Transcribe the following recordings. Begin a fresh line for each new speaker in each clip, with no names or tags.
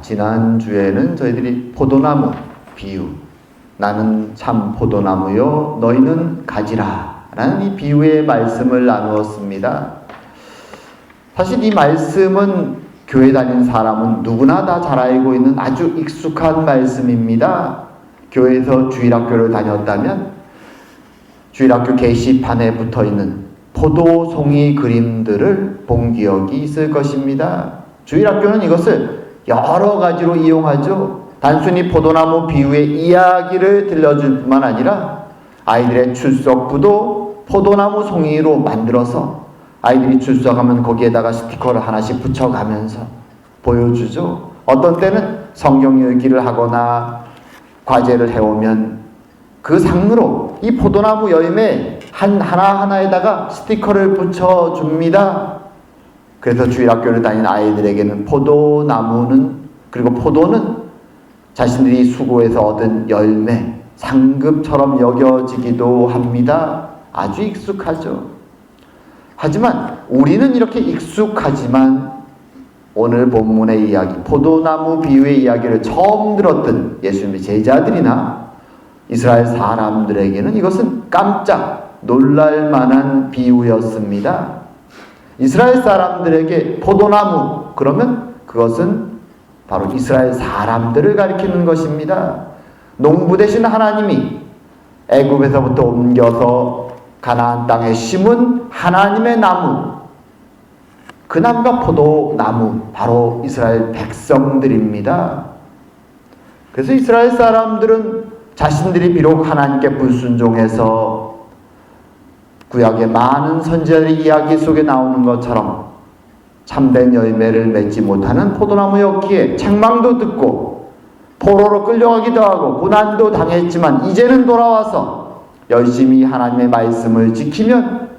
지난주에는 저희들이 포도나무 비유, 나는 참 포도나무요 너희는 가지라 라는 이 비유의 말씀을 나누었습니다. 사실 이 말씀은 교회 다니는 사람은 누구나 다 잘 알고 있는 아주 익숙한 말씀입니다. 교회에서 주일학교를 다녔다면 주일학교 게시판에 붙어있는 포도송이 그림들을 본 기억이 있을 것입니다. 주일학교는 이것을 여러 가지로 이용하죠. 단순히 포도나무 비유의 이야기를 들려줄 뿐만 아니라 아이들의 출석부도 포도나무 송이로 만들어서 아이들이 출석하면 거기에다가 스티커를 하나씩 붙여가면서 보여주죠. 어떤 때는 성경 읽기를 하거나 과제를 해오면 그 상으로 이 포도나무 열매 하나하나에다가 스티커를 붙여줍니다. 그래서 주일학교를 다니는 아이들에게는 포도나무는, 그리고 포도는 자신들이 수고해서 얻은 열매, 상급처럼 여겨지기도 합니다. 아주 익숙하죠. 하지만 우리는 이렇게 익숙하지만 오늘 본문의 이야기, 포도나무 비유의 이야기를 처음 들었던 예수님의 제자들이나 이스라엘 사람들에게는 이것은 깜짝 놀랄 만한 비유였습니다. 이스라엘 사람들에게 포도나무, 그러면 그것은 바로 이스라엘 사람들을 가리키는 것입니다. 농부 되신 하나님이 애굽에서부터 옮겨서 가나안 땅에 심은 하나님의 나무, 그 나무가 포도나무, 바로 이스라엘 백성들입니다. 그래서 이스라엘 사람들은 자신들이 비록 하나님께 불순종해서 구약의 많은 선지자들의 이야기 속에 나오는 것처럼 참된 열매를 맺지 못하는 포도나무였기에 책망도 듣고 포로로 끌려가기도 하고 고난도 당했지만 이제는 돌아와서 열심히 하나님의 말씀을 지키면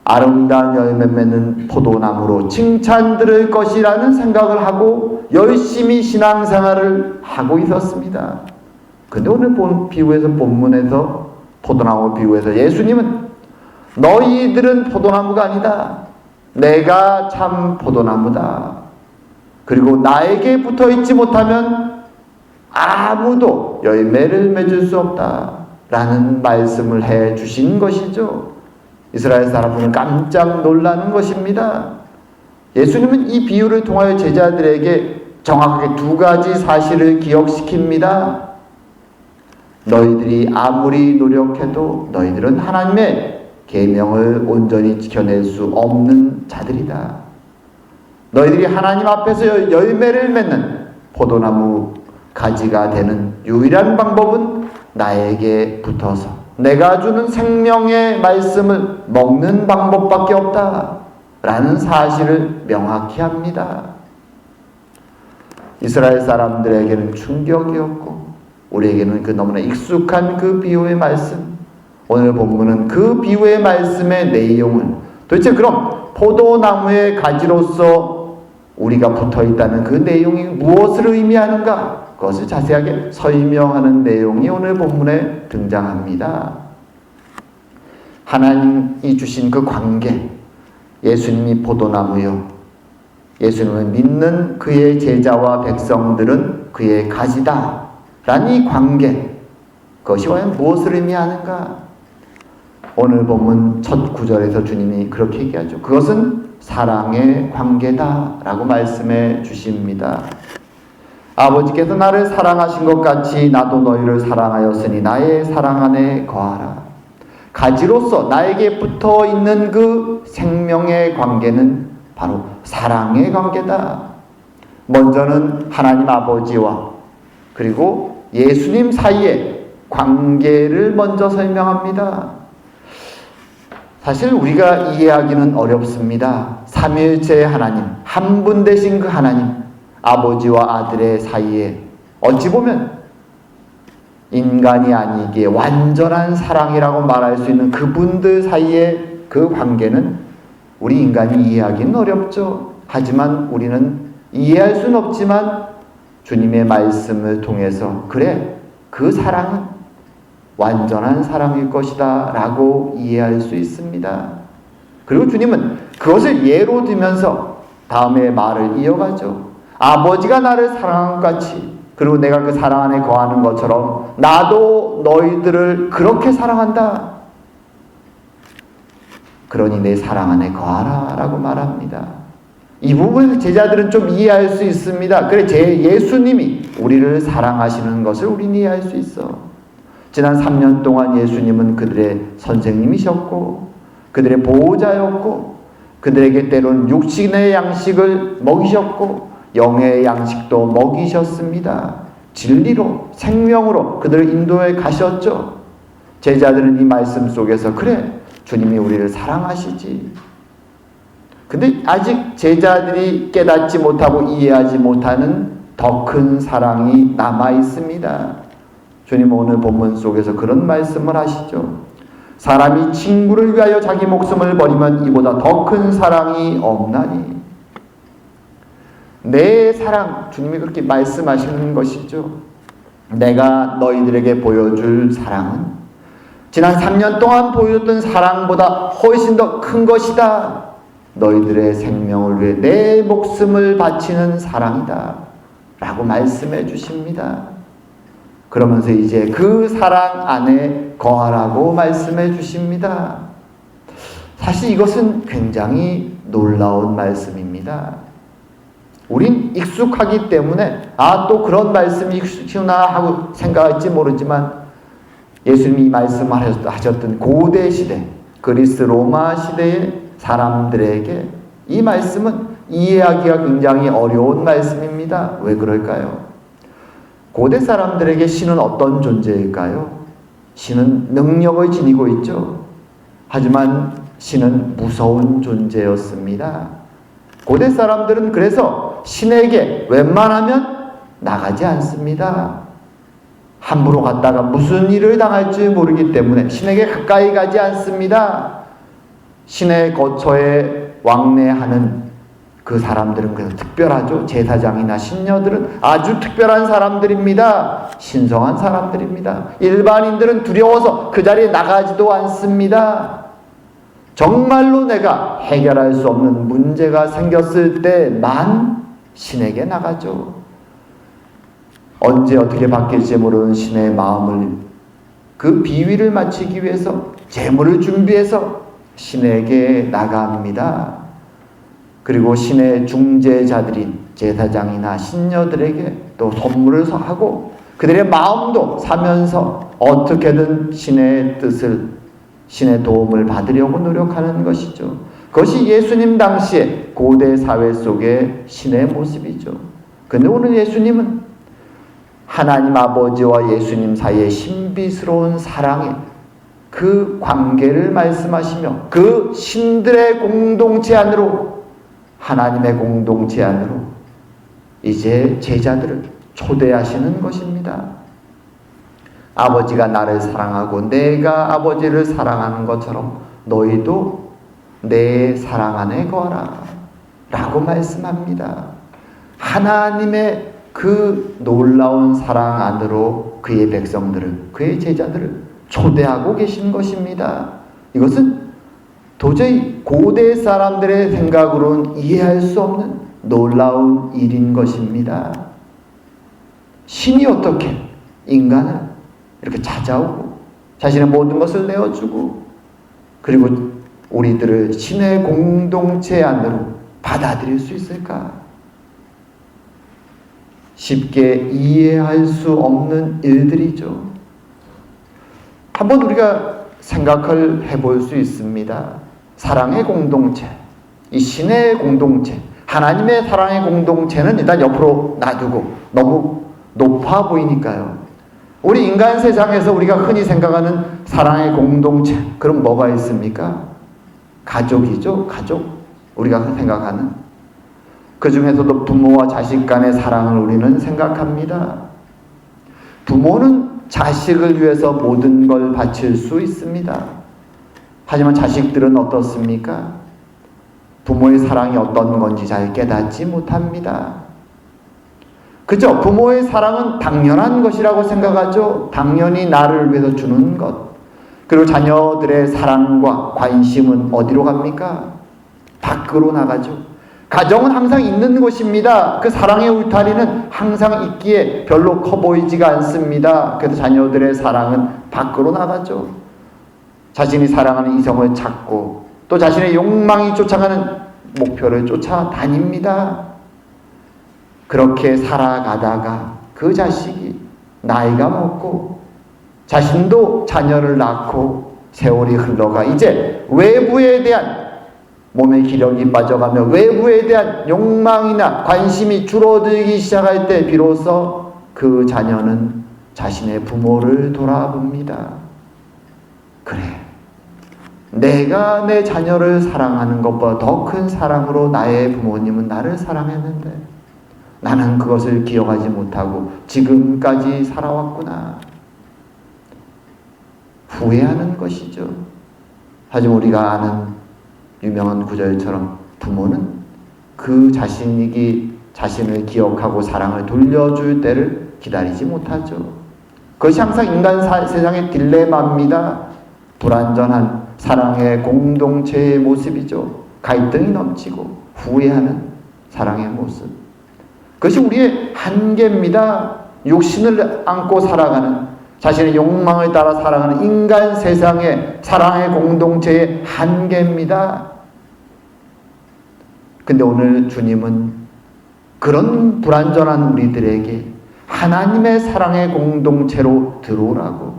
아름다운 열매 맺는 포도나무로 칭찬 들을 것이라는 생각을 하고 열심히 신앙생활을 하고 있었습니다. 근데 오늘 비유에서, 본문에서, 포도나무 비유에서 예수님은 너희들은 포도나무가 아니다. 내가 참 포도나무다. 그리고 나에게 붙어 있지 못하면 아무도 열매를 맺을 수 없다. 라는 말씀을 해 주신 것이죠. 이스라엘 사람들은 깜짝 놀라는 것입니다. 예수님은 이 비유를 통하여 제자들에게 정확하게 두 가지 사실을 기억시킵니다. 너희들이 아무리 노력해도 너희들은 하나님의 계명을 온전히 지켜낼 수 없는 자들이다. 너희들이 하나님 앞에서 열매를 맺는 포도나무 가지가 되는 유일한 방법은 나에게 붙어서 내가 주는 생명의 말씀을 먹는 방법밖에 없다. 라는 사실을 명확히 합니다. 이스라엘 사람들에게는 충격이었고 우리에게는 그 너무나 익숙한 그 비유의 말씀, 오늘 본문은 그 비유의 말씀의 내용을 도대체 그럼 포도나무의 가지로서 우리가 붙어있다는 그 내용이 무엇을 의미하는가, 그것을 자세하게 설명하는 내용이 오늘 본문에 등장합니다. 하나님이 주신 그 관계, 예수님이 포도나무요, 예수님을 믿는 그의 제자와 백성들은 그의 가지다 라는 이 관계, 그것이 과연 무엇을 의미하는가? 오늘 본문 첫 구절에서 주님이 그렇게 얘기하죠. 그것은 사랑의 관계다 라고 말씀해 주십니다. 아버지께서 나를 사랑하신 것 같이 나도 너희를 사랑하였으니 나의 사랑 안에 거하라. 가지로서 나에게 붙어 있는 그 생명의 관계는 바로 사랑의 관계다. 먼저는 하나님 아버지와 그리고 예수님 사이의 관계를 먼저 설명합니다. 사실 우리가 이해하기는 어렵습니다. 삼위일체의 하나님, 한 분 되신 그 하나님, 아버지와 아들의 사이에 어찌 보면 인간이 아니기에 완전한 사랑이라고 말할 수 있는 그분들 사이의 그 관계는 우리 인간이 이해하기는 어렵죠. 하지만 우리는 이해할 수는 없지만 주님의 말씀을 통해서 그래, 그 사랑은 완전한 사랑일 것이다 라고 이해할 수 있습니다. 그리고 주님은 그것을 예로 들면서 다음에 말을 이어가죠. 아버지가 나를 사랑한 것 같이, 그리고 내가 그 사랑 안에 거하는 것처럼 나도 너희들을 그렇게 사랑한다. 그러니 내 사랑 안에 거하라 라고 말합니다. 이 부분을 제자들은 좀 이해할 수 있습니다. 그래, 예수님이 우리를 사랑하시는 것을 우리는 이해할 수 있어. 지난 3년 동안 예수님은 그들의 선생님이셨고 그들의 보호자였고 그들에게 때로는 육신의 양식을 먹이셨고 영의 양식도 먹이셨습니다. 진리로, 생명으로 그들을 인도해 가셨죠. 제자들은 이 말씀 속에서 그래, 주님이 우리를 사랑하시지. 근데 아직 제자들이 깨닫지 못하고 이해하지 못하는 더 큰 사랑이 남아 있습니다. 주님 오늘 본문 속에서 그런 말씀을 하시죠. 사람이 친구를 위하여 자기 목숨을 버리면 이보다 더 큰 사랑이 없나니. 내 사랑, 주님이 그렇게 말씀하시는 것이죠. 내가 너희들에게 보여줄 사랑은 지난 3년 동안 보여줬던 사랑보다 훨씬 더 큰 것이다. 너희들의 생명을 위해 내 목숨을 바치는 사랑이다 라고 말씀해 주십니다. 그러면서 이제 그 사랑 안에 거하라고 말씀해 주십니다. 사실 이것은 굉장히 놀라운 말씀입니다. 우린 익숙하기 때문에 또 그런 말씀이 익숙하구나 하고 생각할지 모르지만 예수님이 말씀하셨던 고대 시대, 그리스 로마 시대의 사람들에게 이 말씀은 이해하기가 굉장히 어려운 말씀입니다. 왜 그럴까요? 고대 사람들에게 신은 어떤 존재일까요? 신은 능력을 지니고 있죠. 하지만 신은 무서운 존재였습니다. 고대 사람들은 그래서 신에게 웬만하면 나가지 않습니다. 함부로 갔다가 무슨 일을 당할지 모르기 때문에 신에게 가까이 가지 않습니다. 신의 거처에 왕래하는 그 사람들은 그래서 특별하죠. 제사장이나 신녀들은 아주 특별한 사람들입니다. 신성한 사람들입니다. 일반인들은 두려워서 그 자리에 나가지도 않습니다. 정말로 내가 해결할 수 없는 문제가 생겼을 때만 신에게 나가죠. 언제 어떻게 바뀔지 모르는 신의 마음을, 그 비위를 맞추기 위해서 제물을 준비해서 신에게 나갑니다. 그리고 신의 중재자들인 제사장이나 신녀들에게 또 선물을 하고 그들의 마음도 사면서 어떻게든 신의 뜻을, 신의 도움을 받으려고 노력하는 것이죠. 그것이 예수님 당시의 고대 사회 속의 신의 모습이죠. 그런데 오늘 예수님은 하나님 아버지와 예수님 사이의 신비스러운 사랑의 그 관계를 말씀하시며 그 신들의 공동체 안으로, 하나님의 공동체 안으로 이제 제자들을 초대하시는 것입니다. 아버지가 나를 사랑하고 내가 아버지를 사랑하는 것처럼 너희도 내 사랑 안에 거하라 라고 말씀합니다. 하나님의 그 놀라운 사랑 안으로 그의 백성들을, 그의 제자들을 초대하고 계신 것입니다. 이것은 도저히 고대 사람들의 생각으로는 이해할 수 없는 놀라운 일인 것입니다. 신이 어떻게 인간을 이렇게 찾아오고 자신의 모든 것을 내어주고 그리고 우리들을 신의 공동체 안으로 받아들일 수 있을까? 쉽게 이해할 수 없는 일들이죠. 한번 우리가 생각을 해볼 수 있습니다. 사랑의 공동체, 이 신의 공동체, 하나님의 사랑의 공동체는 일단 옆으로 놔두고 너무 높아 보이니까요. 우리 인간 세상에서 우리가 흔히 생각하는 사랑의 공동체, 그럼 뭐가 있습니까? 가족이죠. 가족. 우리가 생각하는. 그 중에서도 부모와 자식 간의 사랑을 우리는 생각합니다. 부모는 자식을 위해서 모든 걸 바칠 수 있습니다. 하지만 자식들은 어떻습니까? 부모의 사랑이 어떤 건지 잘 깨닫지 못합니다. 그죠? 부모의 사랑은 당연한 것이라고 생각하죠. 당연히 나를 위해서 주는 것. 그리고 자녀들의 사랑과 관심은 어디로 갑니까? 밖으로 나가죠. 가정은 항상 있는 곳입니다. 그 사랑의 울타리는 항상 있기에 별로 커 보이지가 않습니다. 그래서 자녀들의 사랑은 밖으로 나가죠. 자신이 사랑하는 이성을 찾고 또 자신의 욕망이 쫓아가는 목표를 쫓아다닙니다. 그렇게 살아가다가 그 자식이 나이가 먹고 자신도 자녀를 낳고 세월이 흘러가 이제 외부에 대한 몸의 기력이 빠져가며 외부에 대한 욕망이나 관심이 줄어들기 시작할 때 비로소 그 자녀는 자신의 부모를 돌아봅니다. 그래, 내가 내 자녀를 사랑하는 것보다 더 큰 사랑으로 나의 부모님은 나를 사랑했는데 나는 그것을 기억하지 못하고 지금까지 살아왔구나. 후회하는 것이죠. 하지만 우리가 아는 유명한 구절처럼 부모는 그 자신이 자신을 기억하고 사랑을 돌려줄 때를 기다리지 못하죠. 그것이 항상 인간 세상의 딜레마입니다. 불완전한 사랑의 공동체의 모습이죠. 갈등이 넘치고 후회하는 사랑의 모습. 그것이 우리의 한계입니다. 육신을 안고 살아가는 자신의 욕망을 따라 살아가는 인간 세상의 사랑의 공동체의 한계입니다. 근데 오늘 주님은 그런 불완전한 우리들에게 하나님의 사랑의 공동체로 들어오라고,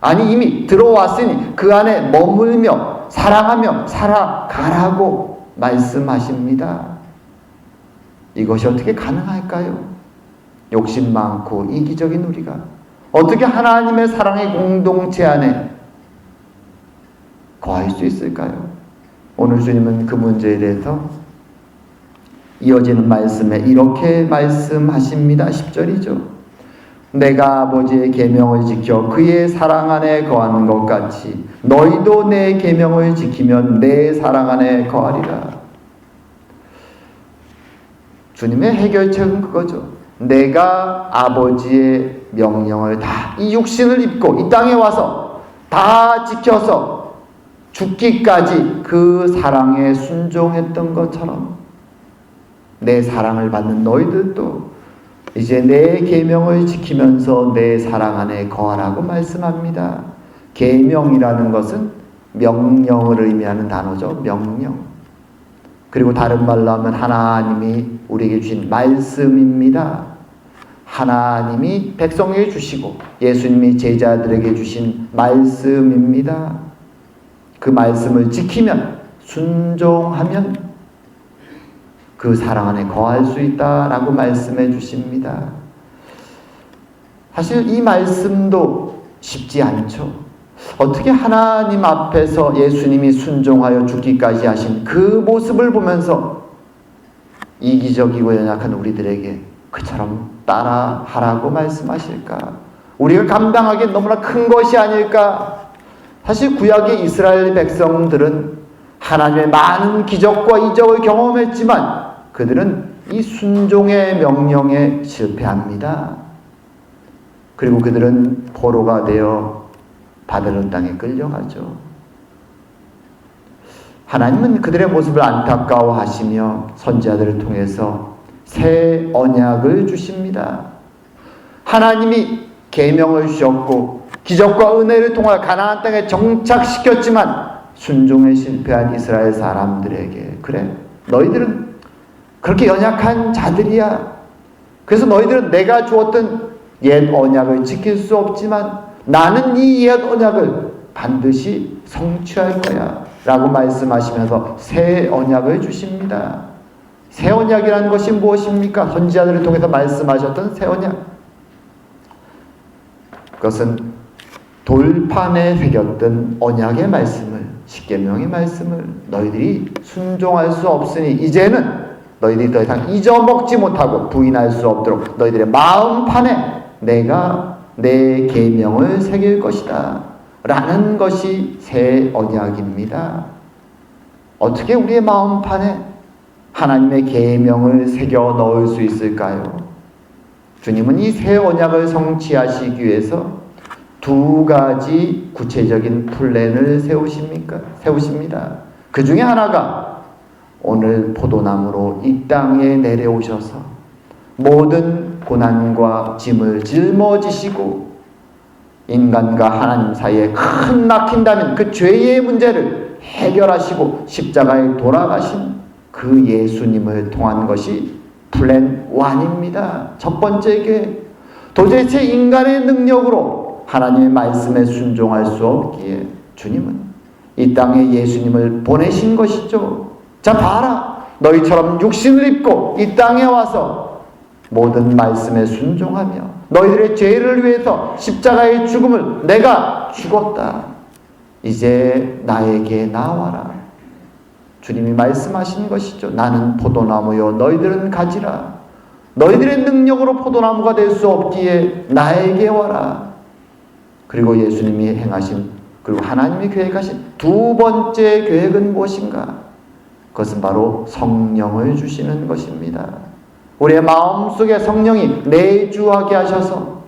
아니 이미 들어왔으니 그 안에 머물며 사랑하며 살아가라고 말씀하십니다. 이것이 어떻게 가능할까요? 욕심 많고 이기적인 우리가 어떻게 하나님의 사랑의 공동체 안에 거할 수 있을까요? 오늘 주님은 그 문제에 대해서 이어지는 말씀에 이렇게 말씀하십니다. 10절이죠. 내가 아버지의 계명을 지켜 그의 사랑 안에 거하는 것 같이 너희도 내 계명을 지키면 내 사랑 안에 거하리라. 주님의 해결책은 그거죠. 내가 아버지의 명령을 다 이 육신을 입고 이 땅에 와서 다 지켜서 죽기까지 그 사랑에 순종했던 것처럼 내 사랑을 받는 너희들도 이제 내 계명을 지키면서 내 사랑 안에 거하라고 말씀합니다. 계명이라는 것은 명령을 의미하는 단어죠. 명령. 그리고 다른 말로 하면 하나님이 우리에게 주신 말씀입니다. 하나님이 백성에게 주시고 예수님이 제자들에게 주신 말씀입니다. 그 말씀을 지키면, 순종하면 그 사랑 안에 거할 수 있다라고 말씀해 주십니다. 사실 이 말씀도 쉽지 않죠. 어떻게 하나님 앞에서 예수님이 순종하여 죽기까지 하신 그 모습을 보면서 이기적이고 연약한 우리들에게 그처럼 따라하라고 말씀하실까? 우리가 감당하기에 너무나 큰 것이 아닐까? 사실 구약의 이스라엘 백성들은 하나님의 많은 기적과 이적을 경험했지만 그들은 이 순종의 명령에 실패합니다. 그리고 그들은 포로가 되어 바벨론 땅에 끌려가죠. 하나님은 그들의 모습을 안타까워하시며 선지자들을 통해서 새 언약을 주십니다. 하나님이 계명을 주셨고 기적과 은혜를 통하여 가나안 땅에 정착시켰지만 순종에 실패한 이스라엘 사람들에게, 그래, 너희들은 그렇게 연약한 자들이야. 그래서 너희들은 내가 주었던 옛 언약을 지킬 수 없지만 나는 이 옛 언약을 반드시 성취할 거야 라고 말씀하시면서 새 언약을 주십니다. 새 언약이라는 것이 무엇입니까? 선지자들을 통해서 말씀하셨던 새 언약. 그것은 돌판에 새겼던 언약의 말씀을, 십계명의 말씀을 너희들이 순종할 수 없으니 이제는 너희들이 더 이상 잊어먹지 못하고 부인할 수 없도록 너희들의 마음판에 내가 내 계명을 새길 것이다 라는 것이 새 언약입니다. 어떻게 우리의 마음판에 하나님의 계명을 새겨 넣을 수 있을까요? 주님은 이 새 언약을 성취하시기 위해서 두 가지 구체적인 플랜을 세우십니다. 그 중에 하나가 오늘 포도나무로 이 땅에 내려오셔서 모든 고난과 짐을 짊어지시고 인간과 하나님 사이에 큰 막힌다면 그 죄의 문제를 해결하시고 십자가에 돌아가신 그 예수님을 통한 것이 플랜 1입니다. 첫 번째 계획. 도대체 인간의 능력으로 하나님의 말씀에 순종할 수 없기에 주님은 이 땅에 예수님을 보내신 것이죠. 자, 봐라. 너희처럼 육신을 입고 이 땅에 와서 모든 말씀에 순종하며 너희들의 죄를 위해서 십자가의 죽음을 내가 죽었다. 이제 나에게 나와라. 주님이 말씀하신 것이죠. 나는 포도나무요 너희들은 가지라. 너희들의 능력으로 포도나무가 될 수 없기에 나에게 와라. 그리고 예수님이 행하신, 그리고 하나님이 계획하신 두 번째 계획은 무엇인가? 그것은 바로 성령을 주시는 것입니다. 우리의 마음속에 성령이 내주하게 하셔서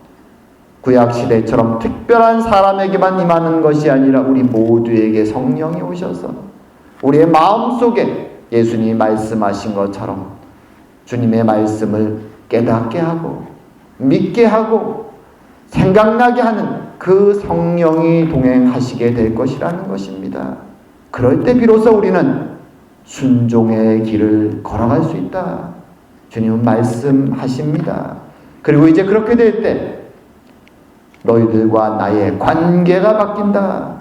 구약시대처럼 특별한 사람에게만 임하는 것이 아니라 우리 모두에게 성령이 오셔서 우리의 마음속에 예수님이 말씀하신 것처럼 주님의 말씀을 깨닫게 하고 믿게 하고 생각나게 하는 그 성령이 동행하시게 될 것이라는 것입니다. 그럴 때 비로소 우리는 순종의 길을 걸어갈 수 있다. 주님은 말씀하십니다. 그리고 이제 그렇게 될 때 너희들과 나의 관계가 바뀐다.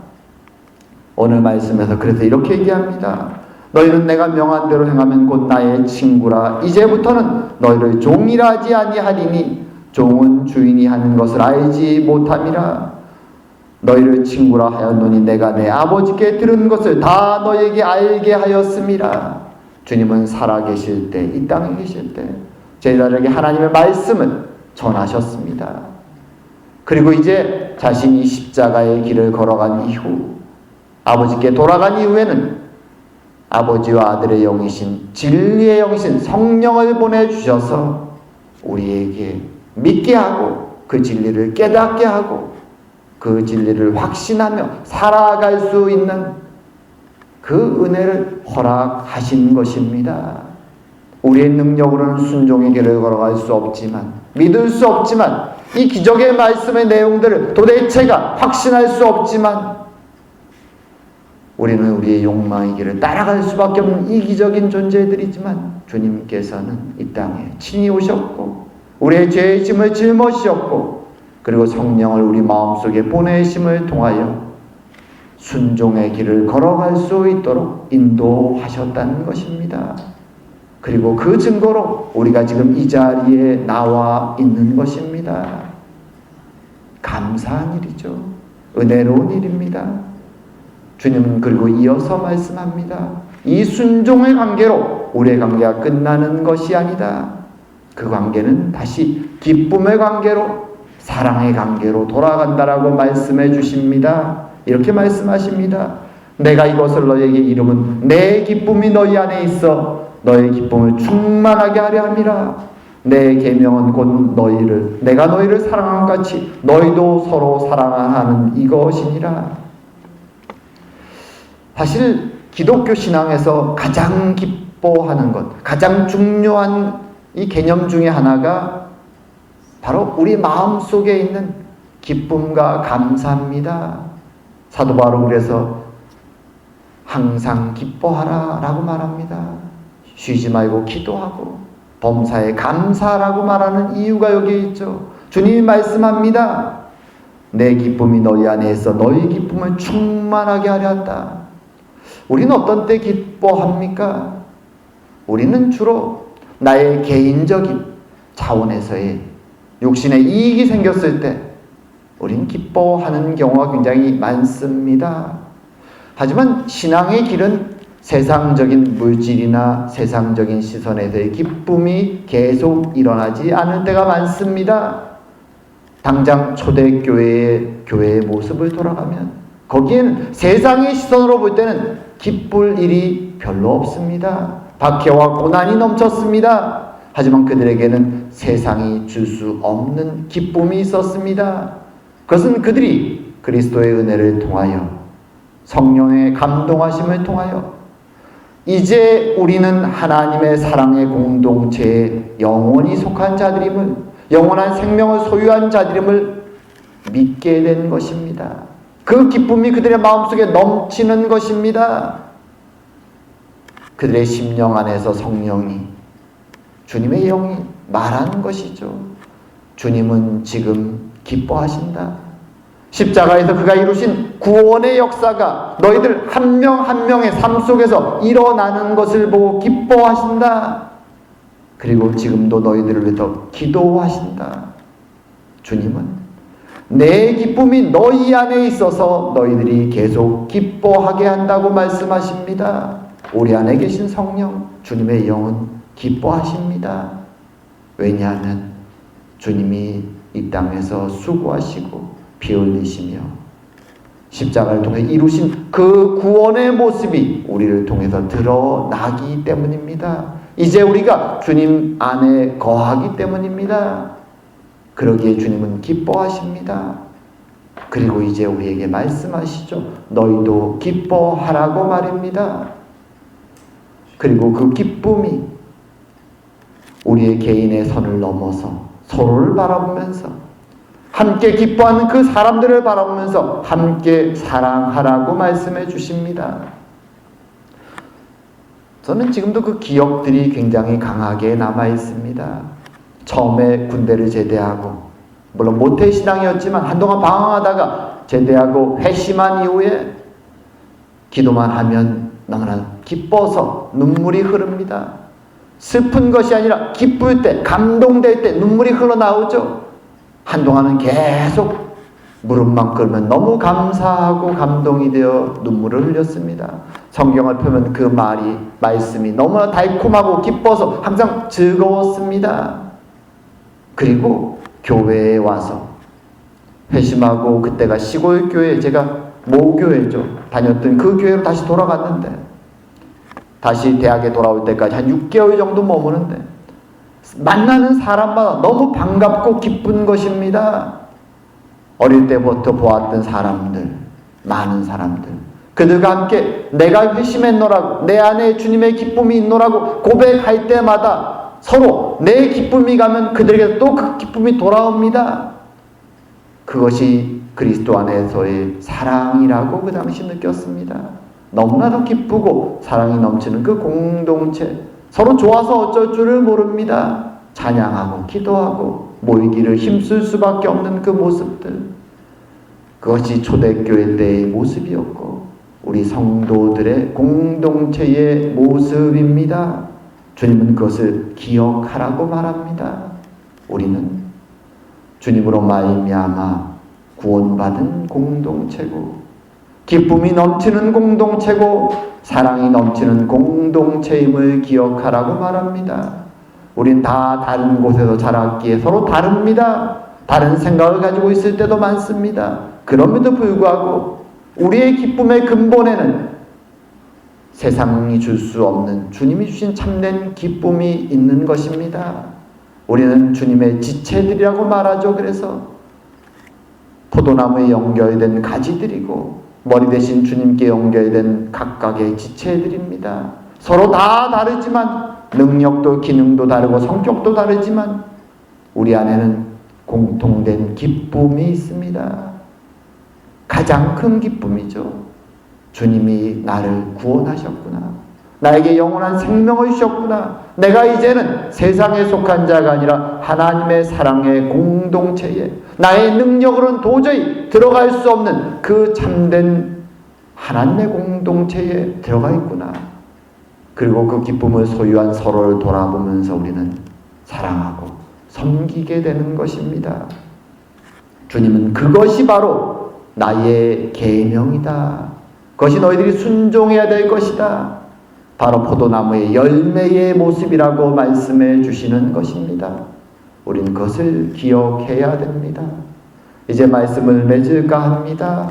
오늘 말씀에서 그래서 이렇게 얘기합니다. 너희는 내가 명한 대로 행하면 곧 나의 친구라. 이제부터는 너희를 종이라 하지 아니하리니 종은 주인이 하는 것을 알지 못함이라. 너희를 친구라 하였노니 내가 내 아버지께 들은 것을 다 너희에게 알게 하였음이라. 주님은 살아계실 때, 이 땅에 계실 때 제자들에게 하나님의 말씀을 전하셨습니다. 그리고 이제 자신이 십자가의 길을 걸어간 이후 아버지께 돌아간 이후에는 아버지와 아들의 영이신 진리의 영이신 성령을 보내주셔서 우리에게 믿게 하고 그 진리를 깨닫게 하고 그 진리를 확신하며 살아갈 수 있는 그 은혜를 허락하신 것입니다. 우리의 능력으로는 순종의 길을 걸어갈 수 없지만, 믿을 수 없지만, 이 기적의 말씀의 내용들을 도대체가 확신할 수 없지만 우리는 우리의 욕망의 길을 따라갈 수밖에 없는 이기적인 존재들이지만 주님께서는 이 땅에 친히 오셨고 우리의 죄의 짐을 짊어지셨고 그리고 성령을 우리 마음속에 보내심을 통하여 순종의 길을 걸어갈 수 있도록 인도하셨다는 것입니다. 그리고 그 증거로 우리가 지금 이 자리에 나와 있는 것입니다. 감사한 일이죠. 은혜로운 일입니다. 주님은 그리고 이어서 말씀합니다. 이 순종의 관계로 우리의 관계가 끝나는 것이 아니다. 그 관계는 다시 기쁨의 관계로, 사랑의 관계로 돌아간다라고 말씀해 주십니다. 이렇게 말씀하십니다. 내가 이것을 너희에게 이름은 내 기쁨이 너희 안에 있어 너의 기쁨을 충만하게 하려 함이라. 내 계명은 곧 너희를, 내가 너희를 사랑한 같이 너희도 서로 사랑하는 이것이니라. 사실 기독교 신앙에서 가장 기뻐하는 것, 가장 중요한 이 개념 중에 하나가 바로 우리 마음속에 있는 기쁨과 감사입니다. 사도 바울은 그래서 항상 기뻐하라 라고 말합니다. 쉬지 말고 기도하고 범사에 감사라고 말하는 이유가 여기에 있죠. 주님이 말씀합니다. 내 기쁨이 너희 안에 있어 너희 기쁨을 충만하게 하려 한다. 우리는 어떤 때 기뻐합니까? 우리는 주로 나의 개인적인 차원에서의 육신의 이익이 생겼을 때 우리는 기뻐하는 경우가 굉장히 많습니다. 하지만 신앙의 길은 세상적인 물질이나 세상적인 시선에서의 기쁨이 계속 일어나지 않을 때가 많습니다. 당장 초대교회의 교회의 모습을 돌아가면 거기에는 세상의 시선으로 볼 때는 기쁠 일이 별로 없습니다. 박해와 고난이 넘쳤습니다. 하지만 그들에게는 세상이 줄 수 없는 기쁨이 있었습니다. 그것은 그들이 그리스도의 은혜를 통하여 성령의 감동하심을 통하여 이제 우리는 하나님의 사랑의 공동체에 영원히 속한 자들임을, 영원한 생명을 소유한 자들임을 믿게 된 것입니다. 그 기쁨이 그들의 마음속에 넘치는 것입니다. 그들의 심령 안에서 성령이, 주님의 영이 말하는 것이죠. 주님은 지금 기뻐하신다. 십자가에서 그가 이루신 구원의 역사가 너희들 한 명 한 명의 삶 속에서 일어나는 것을 보고 기뻐하신다. 그리고 지금도 너희들을 위해서 기도하신다. 주님은 내 기쁨이 너희 안에 있어서 너희들이 계속 기뻐하게 한다고 말씀하십니다. 우리 안에 계신 성령, 주님의 영은 기뻐하십니다. 왜냐하면 주님이 이 땅에서 수고하시고 피 흘리시며 십자가를 통해 이루신 그 구원의 모습이 우리를 통해서 드러나기 때문입니다. 이제 우리가 주님 안에 거하기 때문입니다. 그러기에 주님은 기뻐하십니다. 그리고 이제 우리에게 말씀하시죠. 너희도 기뻐하라고 말입니다. 그리고 그 기쁨이 우리의 개인의 선을 넘어서 서로를 바라보면서 함께 기뻐하는 그 사람들을 바라보면서 함께 사랑하라고 말씀해 주십니다. 저는 지금도 그 기억들이 굉장히 강하게 남아 있습니다. 처음에 군대를 제대하고, 물론 모태신앙이었지만 한동안 방황하다가 제대하고 회심한 이후에 기도만 하면 너무나 기뻐서 눈물이 흐릅니다. 슬픈 것이 아니라 기쁠 때, 감동될 때 눈물이 흘러나오죠. 한동안은 계속 무릎만 꿇으면 너무 감사하고 감동이 되어 눈물을 흘렸습니다. 성경을 펴면 그 말씀이 너무나 달콤하고 기뻐서 항상 즐거웠습니다. 그리고 교회에 와서 회심하고, 그때가 시골 교회, 제가 모교회죠, 다녔던 그 교회로 다시 돌아갔는데, 다시 대학에 돌아올 때까지 한 6개월 정도 머무는데 만나는 사람마다 너무 반갑고 기쁜 것입니다. 어릴 때부터 보았던 사람들, 많은 사람들, 그들과 함께 내가 회심했노라고, 내 안에 주님의 기쁨이 있노라고 고백할 때마다 서로 내 기쁨이 가면 그들에게 또 그 기쁨이 돌아옵니다. 그것이 그리스도 안에서의 사랑이라고 그 당시 느꼈습니다. 너무나도 기쁘고 사랑이 넘치는 그 공동체, 서로 좋아서 어쩔 줄을 모릅니다. 찬양하고 기도하고 모이기를 힘쓸 수밖에 없는 그 모습들, 그것이 초대교회 때의 모습이었고 우리 성도들의 공동체의 모습입니다. 주님은 그것을 기억하라고 말합니다. 우리는 주님으로 말미암아 구원받은 공동체고, 기쁨이 넘치는 공동체고, 사랑이 넘치는 공동체임을 기억하라고 말합니다. 우린 다 다른 곳에서 자랐기에 서로 다릅니다. 다른 생각을 가지고 있을 때도 많습니다. 그럼에도 불구하고 우리의 기쁨의 근본에는 세상이 줄 수 없는 주님이 주신 참된 기쁨이 있는 것입니다. 우리는 주님의 지체들이라고 말하죠. 그래서 포도나무에 연결된 가지들이고 머리 대신 주님께 연결된 각각의 지체들입니다. 서로 다 다르지만, 능력도 기능도 다르고 성격도 다르지만 우리 안에는 공통된 기쁨이 있습니다. 가장 큰 기쁨이죠. 주님이 나를 구원하셨구나. 나에게 영원한 생명을 주셨구나. 내가 이제는 세상에 속한 자가 아니라 하나님의 사랑의 공동체에, 나의 능력으로는 도저히 들어갈 수 없는 그 참된 하나님의 공동체에 들어가 있구나. 그리고 그 기쁨을 소유한 서로를 돌아보면서 우리는 사랑하고 섬기게 되는 것입니다. 주님은 그것이 바로 나의 계명이다. 그것이 너희들이 순종해야 될 것이다. 바로 포도나무의 열매의 모습이라고 말씀해 주시는 것입니다. 우리는 그것을 기억해야 됩니다. 이제 말씀을 맺을까 합니다.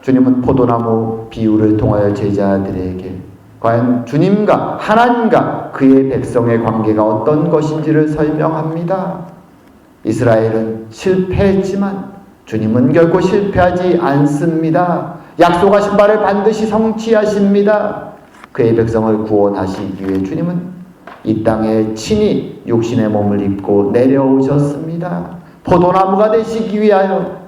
주님은 포도나무 비유를 통하여 제자들에게 과연 주님과 하나님과 그의 백성의 관계가 어떤 것인지를 설명합니다. 이스라엘은 실패했지만 주님은 결코 실패하지 않습니다. 약속하신 바를 반드시 성취하십니다. 그의 백성을 구원하시기 위해 주님은 이 땅에 친히 육신의 몸을 입고 내려오셨습니다. 포도나무가 되시기 위하여,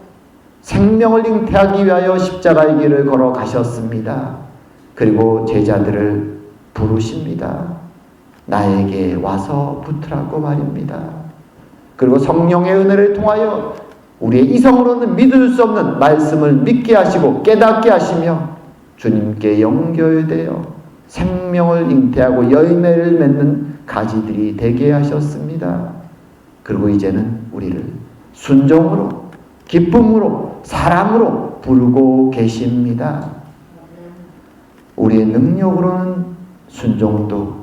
생명을 잉태하기 위하여 십자가의 길을 걸어가셨습니다. 그리고 제자들을 부르십니다. 나에게 와서 붙으라고 말입니다. 그리고 성령의 은혜를 통하여 우리의 이성으로는 믿을 수 없는 말씀을 믿게 하시고 깨닫게 하시며 주님께 연결되어 생명을 잉태하고 열매를 맺는 가지들이 되게 하셨습니다. 그리고 이제는 우리를 순종으로, 기쁨으로, 사랑으로 부르고 계십니다. 우리의 능력으로는 순종도,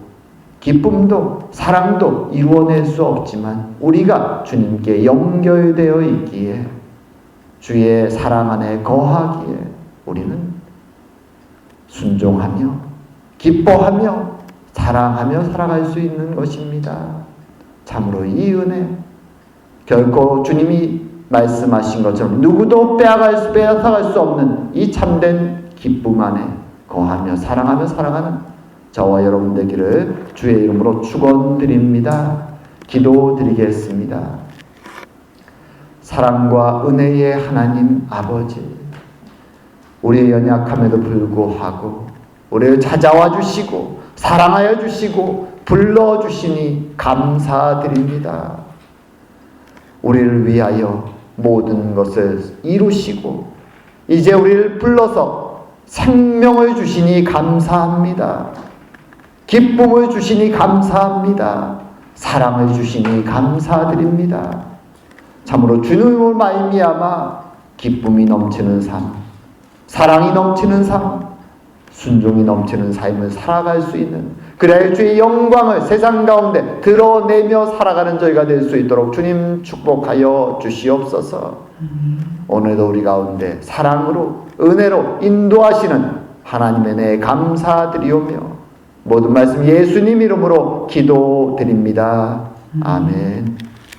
기쁨도, 사랑도 이루어낼 수 없지만 우리가 주님께 연결되어 있기에, 주의 사랑 안에 거하기에 우리는 순종하며 기뻐하며 사랑하며 살아갈 수 있는 것입니다. 참으로 이 은혜, 결코 주님이 말씀하신 것처럼 누구도 빼앗아갈 수 없는 이 참된 기쁨 안에 거하며 사랑하며 살아가는 저와 여러분 되기를 주의 이름으로 축원드립니다. 기도드리겠습니다. 사랑과 은혜의 하나님 아버지, 우리의 연약함에도 불구하고 우리를 찾아와 주시고 사랑하여 주시고 불러주시니 감사드립니다. 우리를 위하여 모든 것을 이루시고 이제 우리를 불러서 생명을 주시니 감사합니다. 기쁨을 주시니 감사합니다. 사랑을 주시니 감사드립니다. 참으로 주님을 말미암아 기쁨이 넘치는 삶, 사랑이 넘치는 삶, 순종이 넘치는 삶을 살아갈 수 있는, 그래야 주의 영광을 세상 가운데 드러내며 살아가는 저희가 될 수 있도록 주님 축복하여 주시옵소서. 오늘도 우리 가운데 사랑으로 은혜로 인도하시는 하나님의 은혜에 감사드리오며 모든 말씀 예수님 이름으로 기도드립니다. 아멘.